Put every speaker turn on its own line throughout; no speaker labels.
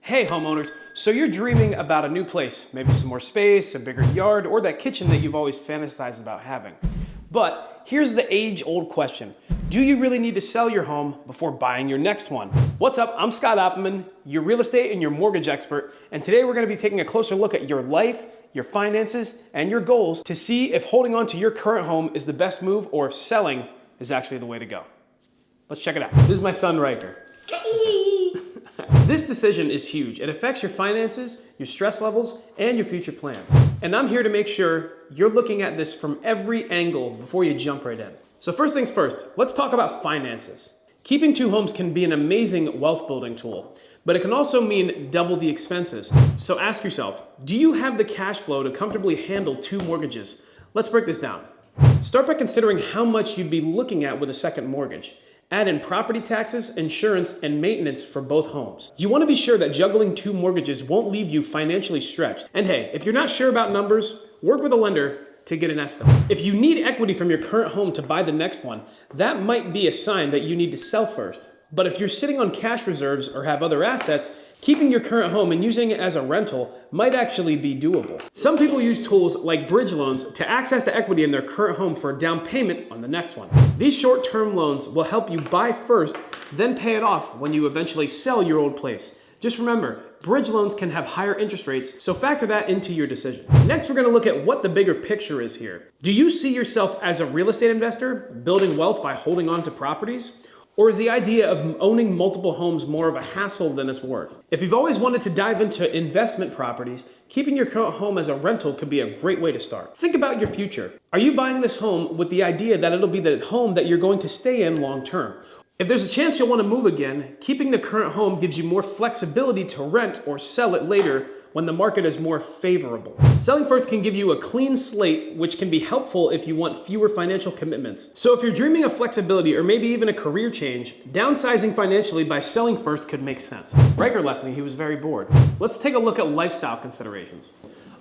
Hey homeowners, so you're dreaming about a new place, maybe some more space, a bigger yard, or that kitchen that you've always fantasized about having. But here's the age-old question. Do you really need to sell your home before buying your next one? What's up? I'm Scott Opperman, your real estate and your mortgage expert, and today we're going to be taking a closer look at your life, your finances, and your goals to see if holding on to your current home is the best move or if selling is actually the way to go. Let's check it out. This is my son, Riker. This decision is huge. It affects your finances, your stress levels, and your future plans. And I'm here to make sure you're looking at this from every angle before you jump right in. So first things first, let's talk about finances. Keeping two homes can be an amazing wealth building tool, but it can also mean double the expenses. So ask yourself, do you have the cash flow to comfortably handle two mortgages? Let's break this down. Start by considering how much you'd be looking at with a second mortgage. Add in property taxes, insurance, and maintenance for both homes. You want to be sure that juggling two mortgages won't leave you financially stretched. And hey, if you're not sure about numbers, work with a lender to get an estimate. If you need equity from your current home to buy the next one, that might be a sign that you need to sell first. But if you're sitting on cash reserves or have other assets, keeping your current home and using it as a rental might actually be doable. Some people use tools like bridge loans to access the equity in their current home for a down payment on the next one. These short-term loans will help you buy first, then pay it off when you eventually sell your old place. Just remember, bridge loans can have higher interest rates, so factor that into your decision. Next, we're going to look at what the bigger picture is here. Do you see yourself as a real estate investor, building wealth by holding on to properties? Or is the idea of owning multiple homes more of a hassle than it's worth? If you've always wanted to dive into investment properties, keeping your current home as a rental could be a great way to start. Think about your future. Are you buying this home with the idea that it'll be the home that you're going to stay in long term? If there's a chance you'll want to move again, keeping the current home gives you more flexibility to rent or sell it later when the market is more favorable. Selling first can give you a clean slate, which can be helpful if you want fewer financial commitments. So if you're dreaming of flexibility or maybe even a career change, downsizing financially by selling first could make sense. Riker left me, he was very bored. Let's take a look at lifestyle considerations.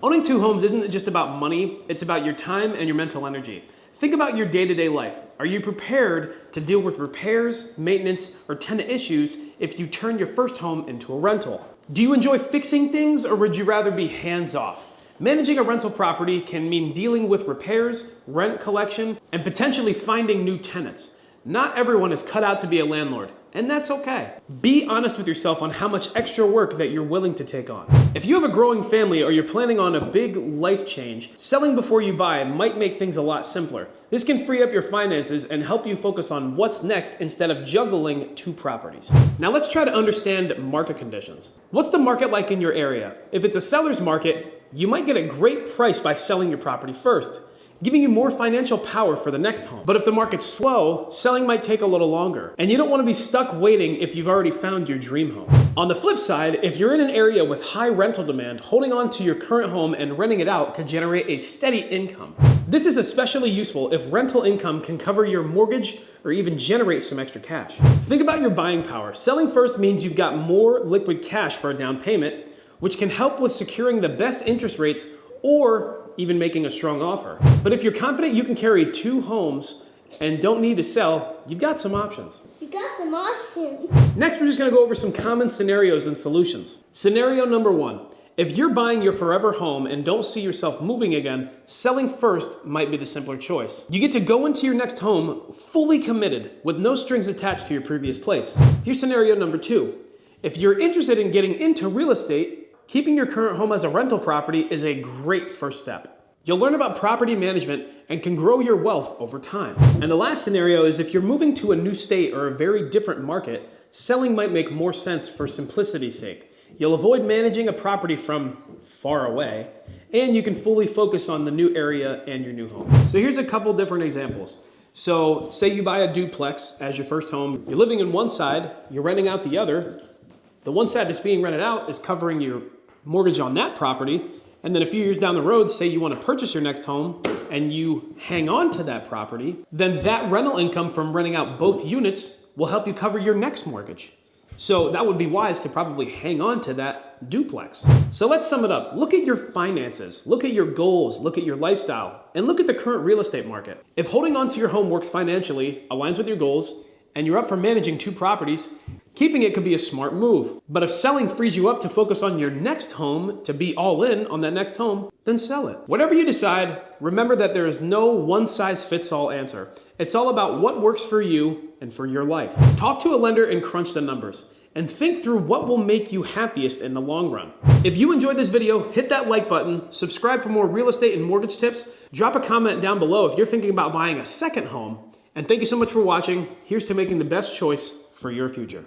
Owning two homes isn't just about money, it's about your time and your mental energy. Think about your day-to-day life. Are you prepared to deal with repairs, maintenance, or tenant issues if you turn your first home into a rental? Do you enjoy fixing things or would you rather be hands-off? Managing a rental property can mean dealing with repairs, rent collection, and potentially finding new tenants. Not everyone is cut out to be a landlord, and that's okay. Be honest with yourself on how much extra work that you're willing to take on. If you have a growing family or you're planning on a big life change, selling before you buy might make things a lot simpler. This can free up your finances and help you focus on what's next instead of juggling two properties. Now let's try to understand market conditions. What's the market like in your area? If it's a seller's market, you might get a great price by selling your property first, giving you more financial power for the next home. But if the market's slow, selling might take a little longer. And you don't want to be stuck waiting if you've already found your dream home. On the flip side, if you're in an area with high rental demand, holding on to your current home and renting it out could generate a steady income. This is especially useful if rental income can cover your mortgage or even generate some extra cash. Think about your buying power. Selling first means you've got more liquid cash for a down payment, which can help with securing the best interest rates or even making a strong offer. But if you're confident you can carry two homes and don't need to sell, you've got some options.
You got some options.
Next, we're just gonna go over some common scenarios and solutions. Scenario number one, if you're buying your forever home and don't see yourself moving again, selling first might be the simpler choice. You get to go into your next home fully committed with no strings attached to your previous place. Here's scenario number two. If you're interested in getting into real estate, keeping your current home as a rental property is a great first step. You'll learn about property management and can grow your wealth over time. And the last scenario is if you're moving to a new state or a very different market, selling might make more sense for simplicity's sake. You'll avoid managing a property from far away, and you can fully focus on the new area and your new home. So here's a couple different examples. So say you buy a duplex as your first home. You're living in one side, you're renting out the other. The one side that's being rented out is covering your mortgage on that property. And then a few years down the road, say you want to purchase your next home and you hang on to that property, then that rental income from renting out both units will help you cover your next mortgage. So that would be wise to probably hang on to that duplex. So let's sum it up. Look at your finances, look at your goals, look at your lifestyle, and look at the current real estate market. If holding on to your home works financially, aligns with your goals, and you're up for managing two properties, Keeping it could be a smart move. But if selling frees you up to focus on your next home, to be all in on that next home, then sell it. Whatever you decide, remember that there is no one-size-fits-all answer. It's all about what works for you and for your life. Talk to a lender and crunch the numbers, and think through what will make you happiest in the long run. If you enjoyed this video, hit that like button, subscribe for more real estate and mortgage tips, drop a comment down below if you're thinking about buying a second home, and thank you so much for watching. Here's to making the best choice for your future.